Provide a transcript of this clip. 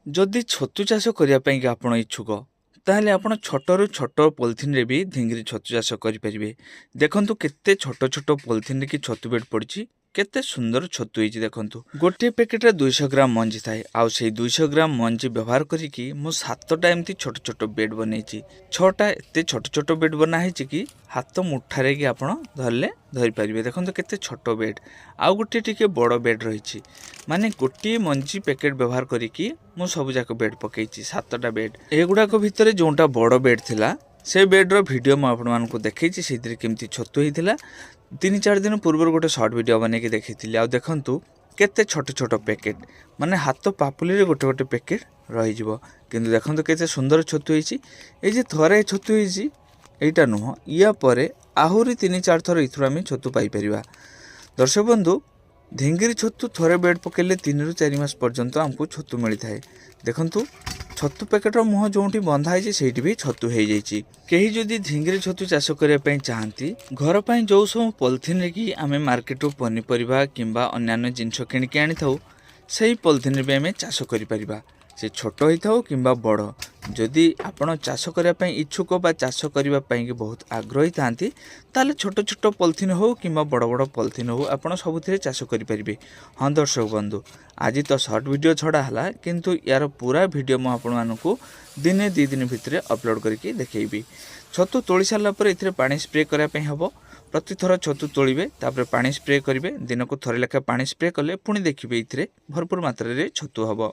जदि छतु चाष करने आप इच्छुक ताहले आपण छोटरू छोट पॉलिथिन रे भी ढिंगरी छतु चाष करें। देखु केते छोट छोट पॉलिथिन की छतु बेड पड़ी केते सुंदर छतु होती। देखु गोटे पैकेट 200 ग्राम मंजी थाए आउ से 200 ग्राम मंजी व्यवहार करी मु 7टा एमती छोट छोट बेड बनई 6टा एत छोट छोट बेड बनाई कि हाथ मुठारे कि आप धरले धरी पारे। देखो केते छोट बेड आउ गोटे टिके बड़ बेड रही माने गोटे मंजी पैकेट व्यवहार करी मु सब जाक बेड पकई 7टा बेड एगुड़ाक भितर जोटा बड़ बेड थिला से बेड्र भिडियो मुझे देखी से केमती छतु होता 3-4 दिन पूर्व गोटे सर्ट वीडियो बनैकी देखी आ देखु केते छोट छोट पैकेट माने हाथ पापुली रे गोटे गोटे पैकेट रही किंतु देखु केते सुंदर छतु होइछि। ए जे थरे छतु होइछि एटा नुह या परे आहुरी 3-4 थर इथुर आम छतु पाई परिबा। दर्शक बंधु ढिंगिरी छतु थरे बेड पकेले 3 ରୁ 4 मास पर्यंत आमको छतु मिली थाए। देखंतु छतु पैकेटर मुह जोटी बंधा है से भी छतु हो जाइए। कहीं जदि ढिंगिरी छतु चाष करने चाहती घर पर जो सब पॉलिथिन कि आम मार्केट पनीपरिया किंबा अन्य जिनस किणिकी आनी था से पॉलिथिन भी आम चाष कर से छोट होता हो कि बड़ जदि आपण चाष करने इच्छुक बा चाष करने बहुत आग्रही था ताले छोट छोट पॉलिथिन हो कि बड़ बड़ पॉलिथिन हो आपड़ सबुथ चाष करें। हाँ दर्शक बंधु आज तो सर्ट वीडियो छड़ा है किंतु यार पूरा वीडियो मु आपको दिने 2 दिन भितर अपलोड करके देखी। छतु तोली सारापर ए पानी स्प्रे करने हम प्रति थर छतु तोलिबे तापर पानी स्प्रे करेंगे दिन को थरे लेखा पानी स्प्रे कले पुणी देखिए ये भरपूर मात्रा रे छतु हम।